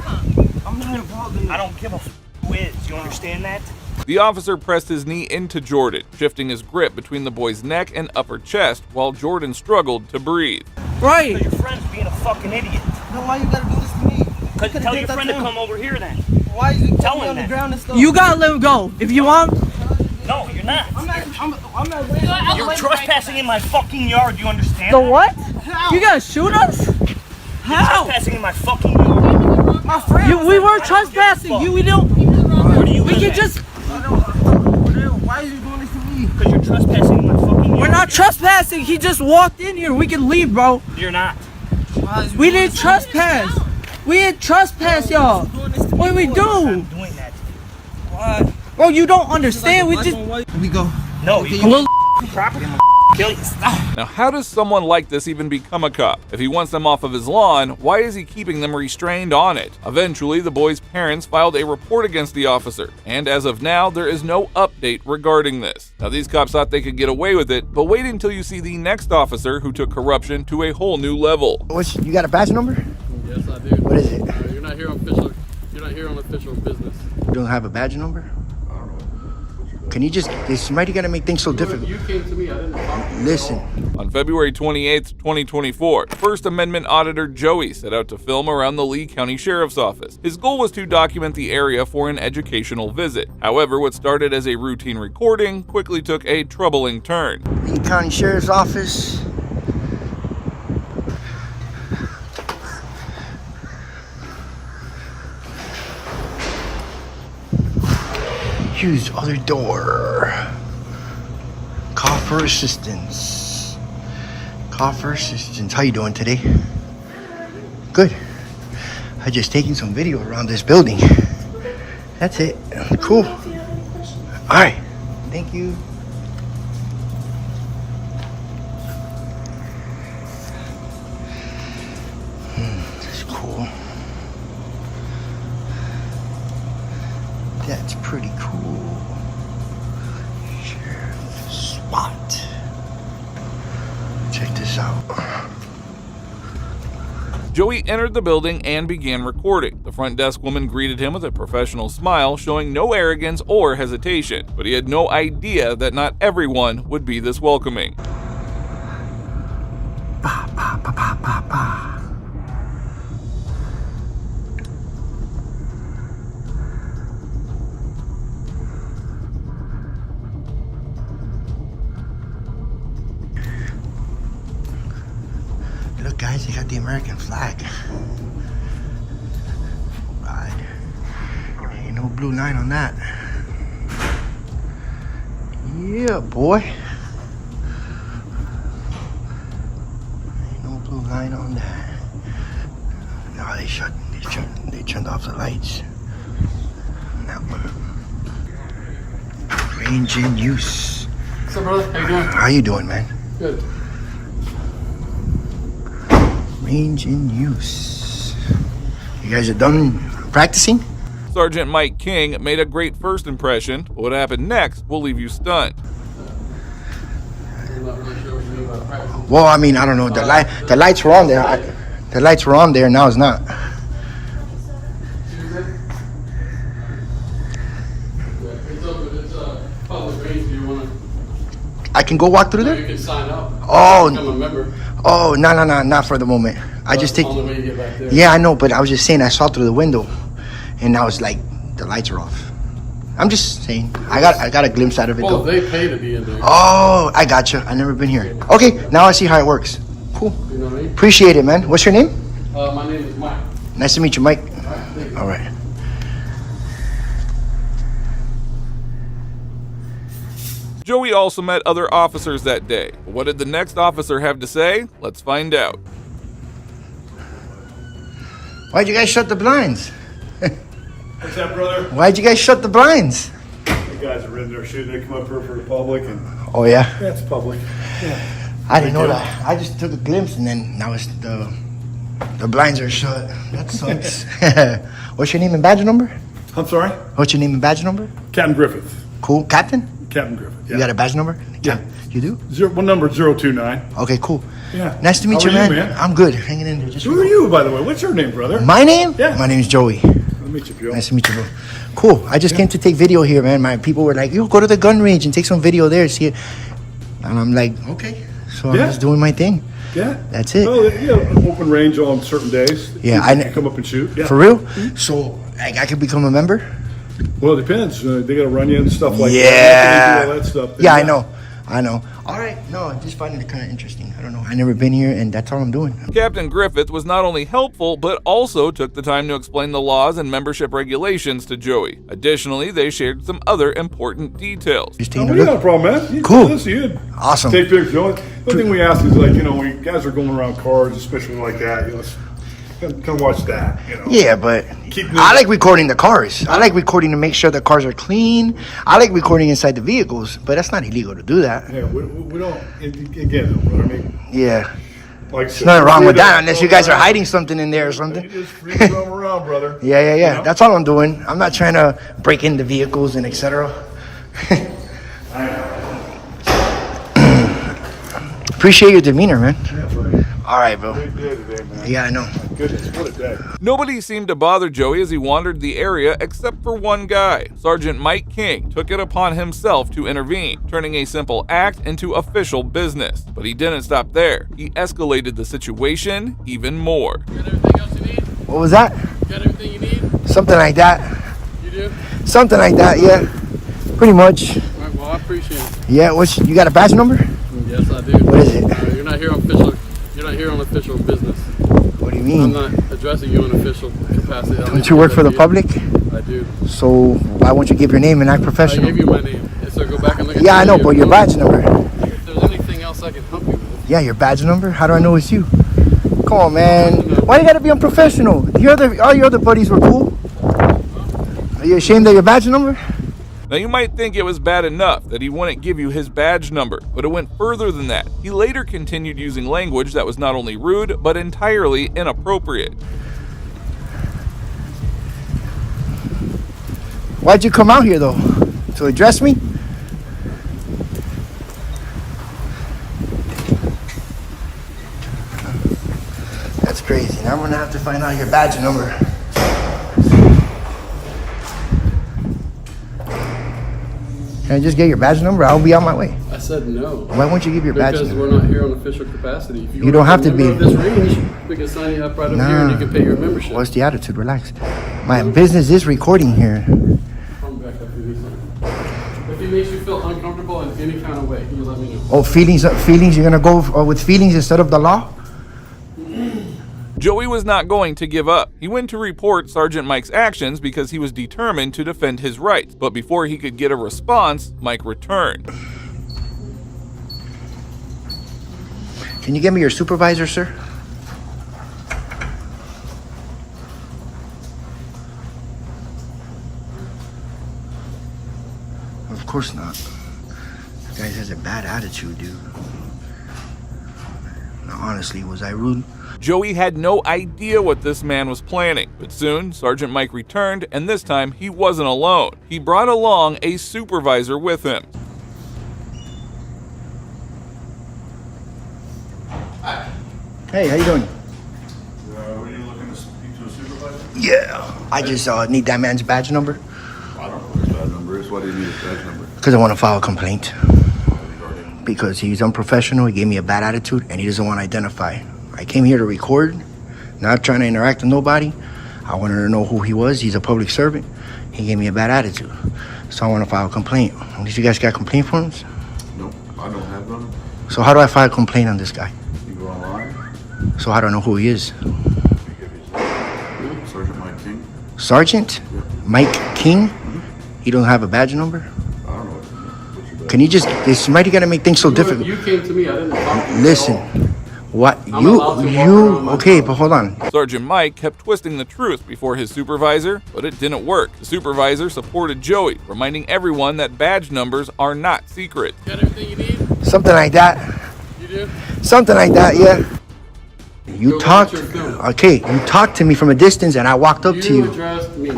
I'm not involved in it. I don't give a who is. You understand that? The officer pressed his knee into Jordan, shifting his grip between the boy's neck and upper chest while Jordan struggled to breathe. Right. So your friend's being a fucking idiot. No, why you gotta do this to me? Tell your friend to come over here then. Why is you Tell him on the that. ground and stuff? You gotta let him go. If you want. No, you're not. I'm not. You're trespassing in my fucking yard. You understand? So that? what? How? You gonna shoot us? How? You're trespassing in my fucking yard. My friend. We weren't trespassing. We don't. Where do you We live can at? just. Why are you doing this to me? Because you're trespassing in my fucking yard. We're not trespassing. He just walked in here. We can leave, bro. You're not. We didn't trespass. We didn't trespass, y'all. What do we do? I'm doing that. Why? Bro, you don't understand. We just. We go. No, you will property. Kill you. Now, how does someone like this even become a cop? If he wants them off of his lawn, why is he keeping them restrained on it? Eventually, the boy's parents filed a report against the officer, and as of now, there is no update regarding this. Now, these cops thought they could get away with it, but wait until you see the next officer who took corruption to a whole new level. You got a badge number? Yes, I do. What is it? You're not here on official business. You don't have a badge number? Can you just, is somebody gonna make things so difficult? You came to me, I didn't talk to you. Listen, On February 28, 2024, First Amendment auditor Joey set out to film around the Lee County Sheriff's Office. His goal was to document the area for an educational visit. However, what started as a routine recording quickly took a troubling turn. Lee County Sheriff's Office. Use other door. Call for assistance. Call for assistance. How you doing today? Good. I just taking some video around this building. That's it. Cool. All right. Thank you. That's cool. That's pretty cool. Sheriff SWAT. Check this out. Joey entered the building and began recording. The front desk woman greeted him with a professional smile, showing no arrogance or hesitation. But he had no idea that not everyone would be this welcoming. Ba, ba, ba, ba, ba, ba. Look, guys, they got the American flag. Right. Ain't no blue line on that. Yeah, boy. Ain't no blue line on that. No, they turned off the lights. That one. Range in use. What's up, brother? How you doing? How you doing, man? Good. Range in use. You guys are done practicing? Sergeant Mike King made a great first impression, but what happened next will leave you stunned. Well, I mean, I don't know. The lights were on there. The lights were on there. Now it's not. I can go walk through there? You can sign up. Oh, become a member. Oh, no, not for the moment. I just take. On the way you get back there. Yeah, I know, but I was just saying I saw through the window, and now it's like the lights are off. I'm just saying. I got a glimpse out of it Well, though. they pay to be in there. Oh, I gotcha. I never been here. Okay, now I see how it works. Cool. You know what I mean? Appreciate it, man. What's your name? My name is Mike. Nice to meet you, Mike. Thank you. All right. Joey also met other officers that day. What did the next officer have to say? Let's find out. Why'd you guys shut the blinds? What's that, brother? Why'd you guys shut the blinds? The guys are in there shooting. They come up here for the public, and Oh yeah. that's public. Yeah. I didn't know that. I just took a glimpse, and then now it's the blinds are shut. That sucks. What's your name and badge number? I'm sorry? What's your name and badge number? Captain Griffith. Cool. Captain? Captain Griffith. Yeah. You got a badge number? Yeah. You do? One number 029. Okay, cool. Yeah. Nice to meet How you, are man. I'm good. Hanging in there. Just Who are you, by the way? What's your name, brother? My name? Yeah. My name's Joey. Nice to meet you, Joe. Nice to meet you, bro. Cool. I just came to take video here, man. My people were like, yo, go to the gun range and take some video there. See it. And I'm like, okay. So I'm just doing my thing. Yeah. That's it. Well, yeah, open range on certain days. Yeah, I come up and shoot. Yeah. For real? So I could become a member? Well, it depends. They got to run you and stuff like that. Yeah. Do all that stuff. Yeah, I know. All right. No, I just find it kind of interesting. I don't know. I never been here, and that's all I'm doing. Captain Griffith was not only helpful, but also took the time to explain the laws and membership regulations to Joey. Additionally, they shared some other important details. Just We got no problem, man. Cool. Awesome. Take pictures. The only thing we ask is, like, when guys are going around cars, especially like that, come watch that. Yeah, but I like recording the cars. I like recording to make sure the cars are clean. I like recording inside the vehicles, but that's not illegal to do that. Yeah, we don't. Again, brother, I mean, Yeah. like I There's said, nothing wrong with free to that unless you guys are roam hiding something in there or something. around. Just free to roam around, brother. Yeah. That's all I'm doing. I'm not trying to break into vehicles and etc. Appreciate your demeanor, man. All right, bro. Big day today, man. Yeah, I know. My goodness, what a day. Nobody seemed to bother Joey as he wandered the area except for one guy. Sergeant Mike King took it upon himself to intervene, turning a simple act into official business. But he didn't stop there. He escalated the situation even more. What was that? Got everything you need? Something like that. You do? Something like that, yeah. Pretty much. All right, well, I appreciate it. Yeah, you got a badge number? Yes, I do. What is it? You're not here on official. You're not here on official business. What do you mean? I'm not addressing you in official capacity. Don't you work for the public? I do. So why won't you give your name and act professional? I gave you my name. So go back and look at Yeah, I know, but your badge number. If there's anything else I can help you with. Yeah, your badge number? How do I know it's you? Come on, man. Why you gotta be unprofessional? All your other buddies were cool. Are you ashamed of your badge number? Now you might think it was bad enough that he wouldn't give you his badge number, but it went further than that. He later continued using language that was not only rude, but entirely inappropriate. Why'd you come out here though? To address me? That's crazy. Now I'm gonna have to find out your badge number. Can I just get your badge number? I'll be on my way. I said no. Why won't you give your badge Because number? we're not here on official capacity. If You don't have to be. Of this range, we can sign you up right over here and you can pay your membership. What's the attitude? Relax. My business is recording here. Come back up to me, son. If it makes you feel uncomfortable in any kind of way, you let me know. Oh, feelings. You're gonna go with feelings instead of the law? Joey was not going to give up. He went to report Sergeant Mike's actions because he was determined to defend his rights. But before he could get a response, Mike returned. Can you get me your supervisor, sir? Of course not. This guy has a bad attitude, dude. Now, honestly, was I rude? Joey had no idea what this man was planning, but soon Sergeant Mike returned, and this time he wasn't alone. He brought along a supervisor with him. Hey, how you doing? Were you looking to speak to a supervisor? Yeah. I just need that man's badge number. I don't know what his badge number is. Why do you need his badge number? Because I want to file a complaint. Because he's unprofessional, he gave me a bad attitude, and he doesn't want to identify. I came here to record, not trying to interact with nobody. I wanted to know who he was. He's a public servant. He gave me a bad attitude. So I want to file a complaint. Did you guys got complaint forms? Nope, I don't have them. So how do I file a complaint on this guy? You go online. So how do I know who he is? Sergeant Mike King. Sergeant? Yeah. Mike King? He don't have a badge number? I don't know what's your badge. Can you just, this might gotta make things so difficult. You came to me, I didn't talk to you. Listen. What? Okay, but hold on. Sergeant Mike kept twisting the truth before his supervisor, but it didn't work. The supervisor supported Joey, reminding everyone that badge numbers are not secret. Got everything you need? Something like that. You do? Something like that, yeah. You talked, okay, you talked to me from a distance and I walked up to you. You addressed me.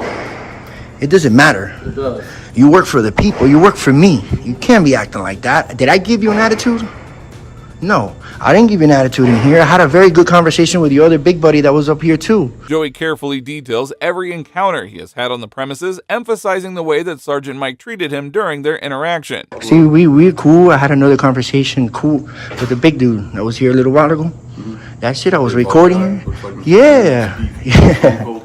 It doesn't matter. It does. You work for the people, you work for me. You can't be acting like that. Did I give you an attitude? No, I didn't give you an attitude in here. I had a very good conversation with your other big buddy that was up here too. Joey carefully details every encounter he has had on the premises, emphasizing the way that Sergeant Mike treated him during their interaction. See, we're cool. I had another conversation cool with the big dude that was here a little while ago. That's it, I was recording. Yeah. Yeah.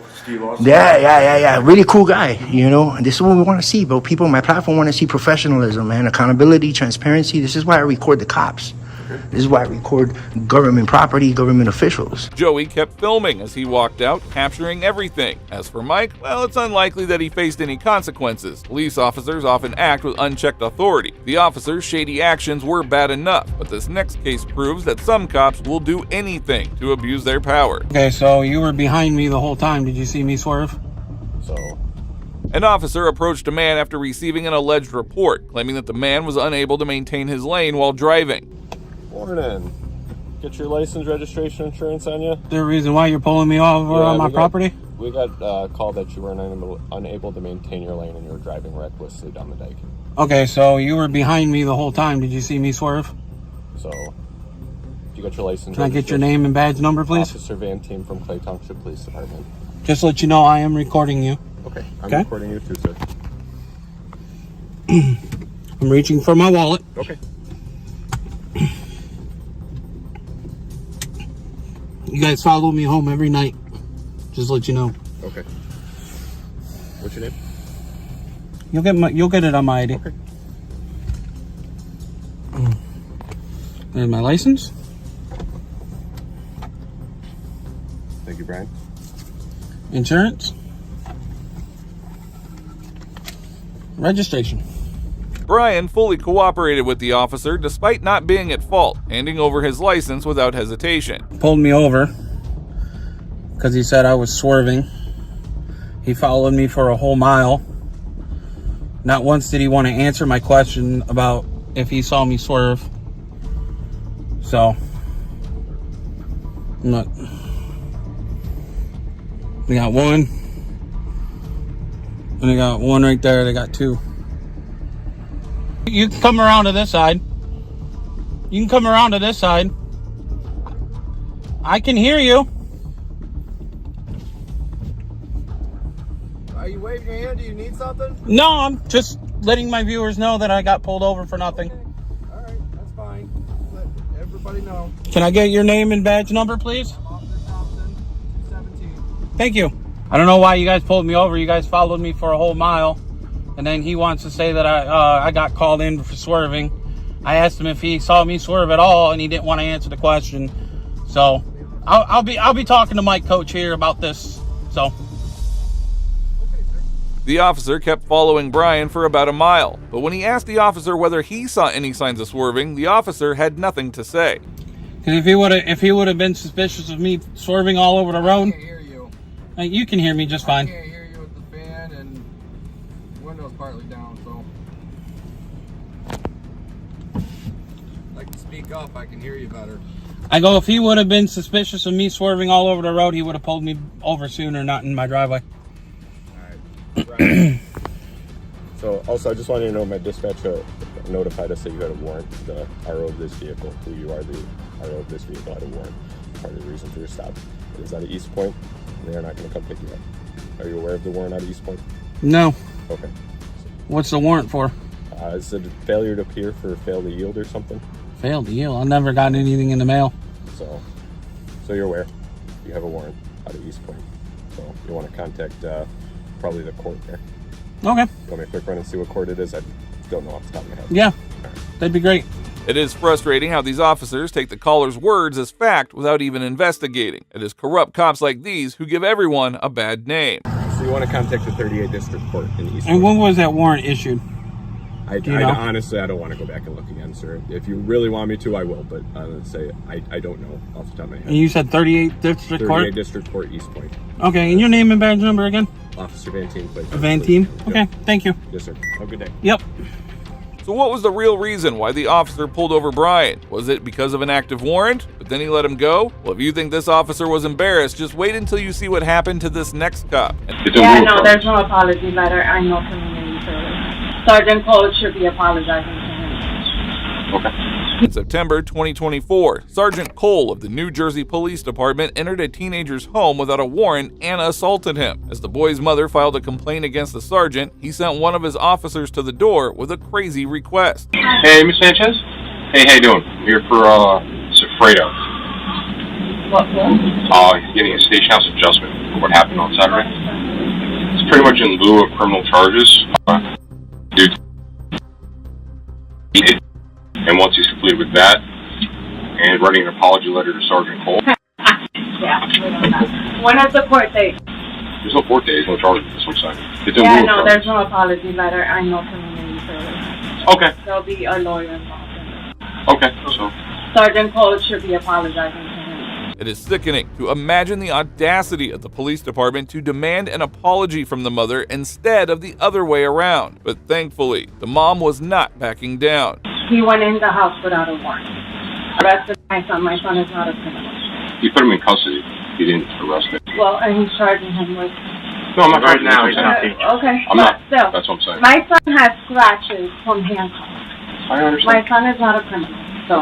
Really cool guy, you know. And this is what we want to see, bro. People on my platform want to see professionalism, man. Accountability, transparency. This is why I record the cops. This is why I record government property, government officials. Joey kept filming as he walked out, capturing everything. As for Mike, well, it's unlikely that he faced any consequences. Police officers often act with unchecked authority. The officer's shady actions were bad enough, but this next case proves that some cops will do anything to abuse their power. Okay, so you were behind me the whole time. Did you see me swerve? An officer approached a man after receiving an alleged report, claiming that the man was unable to maintain his lane while driving. Morning. Get your license, registration, insurance on you? The reason why you're pulling me over on my property? We got called that you were unable to maintain your lane and you were driving recklessly down the dike. Okay, so you were behind me the whole time. Did you see me swerve? So, did you You got your license? Can I get your name and badge number, please? Officer Van Team from Clay Township Police Department. Just to let you know, I am recording you. Okay, I'm recording you too, sir. I'm reaching for my wallet. Okay. You guys follow me home every night. Just to let you know. Okay. What's your name? You'll get it on my ID. Okay. There's my license. Thank you, Brian. Insurance. Registration. Brian fully cooperated with the officer despite not being at fault, handing over his license without hesitation. Pulled me over because he said I was swerving. He followed me for a whole mile. Not once did he want to answer my question about if he saw me swerve. So, look. They got one. And they got one right there. They got two. You can come around to this side. You can come around to this side. I can hear you. Are you waving your hand? Do you need something? No, I'm just letting my viewers know that I got pulled over for nothing. All right, that's fine. Let everybody know. Can I get your name and badge number, please? Thank you. I don't know why you guys pulled me over. You guys followed me for a whole mile. And then he wants to say that I got called in for swerving. I asked him if he saw me swerve at all, and he didn't want to answer the question. So I'll be talking to my coach here about this. So The officer kept following Brian for about a mile, but when he asked the officer whether he saw any signs of swerving, the officer had nothing to say. And if he would have been suspicious of me swerving all over the road, I can't hear you. You can hear me just fine. I can't hear you with the fan and windows partly down, so I can speak up. I can hear you better. I go, if he would have been suspicious of me swerving all over the road, he would have pulled me over sooner, not in my driveway. So also, I just wanted to know, my dispatcher notified us that you had a warrant. The RO of this vehicle, who you are, the RO of this vehicle, had a warrant. Part of the reason for your stop. It is out of East Point. They are not going to come pick you up. Are you aware of the warrant out of East Point? No. Okay. What's the warrant for? Is it failure to appear for fail to yield or something? Failed to yield. I never got anything in the mail. So you're aware. You have a warrant out of East Point. So you want to contact probably the court there. Okay. You want me to quick run and see what court it is? I don't know off the top of my head. Yeah, that'd be great. It is frustrating how these officers take the caller's words as fact without even investigating. It is corrupt cops like these who give everyone a bad name. So you want to contact the 38 District Court in East Point. And when was that warrant issued? Honestly, I don't want to go back and look again, sir. If you really want me to, I will, but I would say I don't know off the top of my head. And you said 38 District Court? 38 District Court, East Point. Okay, and your name and badge number again? Officer Van Team. Van Team? Okay, Yep. thank you. Yes, sir. Have a good day. Yep. So what was the real reason why the officer pulled over Brian? Was it because of an active warrant, but then he let him go? Well, if you think this officer was embarrassed, just wait until you see what happened to this next cop. Yeah, no, there's no apology letter. I know community service. Sergeant Cole should be apologizing to him. In September 2024, Sergeant Cole of the New Jersey Police Department entered a teenager's home without a warrant and assaulted him. As the boy's mother filed a complaint against the sergeant, he sent one of his officers to the door with a crazy request. Hey, Miss Sanchez. Hey, how you doing? I'm here for Sifredo. What? He's getting a station house adjustment for what happened on Saturday. It's pretty much in lieu of criminal charges. And once he's completed with that, and writing an apology letter to Sergeant Cole. Yeah, we don't know. When is the court date? There's no court date, there's no charges, that's what I'm saying. It's in Yeah, lieu of no, charges. there's no apology letter. I know community service. Okay. There'll be a lawyer involved in it. Okay, so. Sergeant Cole should be apologizing to him. It is sickening to imagine the audacity of the police department to demand an apology from the mother instead of the other way around. But thankfully, the mom was not backing down. He went in the house without a warrant. Arrested my son. My son is not a criminal. You put him in custody, he didn't arrest him. Well, and he's charging him with... No, I'm not right now, he's not being charged. Okay, I'm but not, still. that's what I'm saying. My son has scratches from handcuffs. I understand. My son is not a criminal, so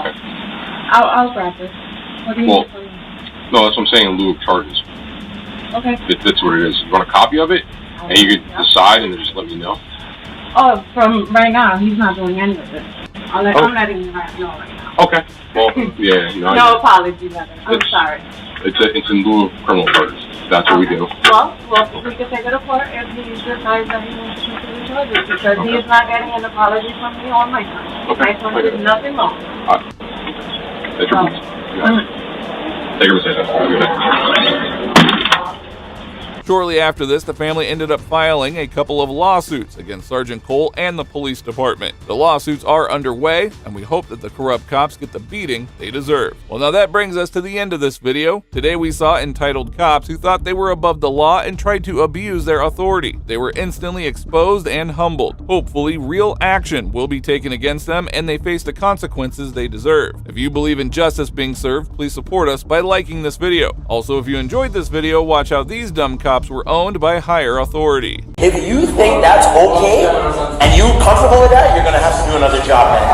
I'll grab this. What do you Well, need from me? no, that's what I'm saying in lieu of charges. Okay. That's what it is. You want a copy of it? And you could decide and then just let me know. Oh, from right now, he's not doing any of it. I'm letting you know right now. Okay. Well, yeah. No apology letter. I'm sorry. It's in lieu of criminal charges. That's what we do. Well, we can take it to court if he decides that he wants to consider charges because he is not getting an apology from me on my side. Okay. My son did nothing wrong. Take your piece. Take your mistake. Have a good day. Shortly after this, the family ended up filing a couple of lawsuits against Sergeant Cole and the police department. The lawsuits are underway, and we hope that the corrupt cops get the beating they deserve. Well, now that brings us to the end of this video. Today we saw entitled cops who thought they were above the law and tried to abuse their authority. They were instantly exposed and humbled. Hopefully, real action will be taken against them and they face the consequences they deserve. If you believe in justice being served, please support us by liking this video. Also, if you enjoyed this video, watch how these dumb cops were owned by higher authority. If you think that's okay and you're comfortable with that, you're gonna have to do another job, man.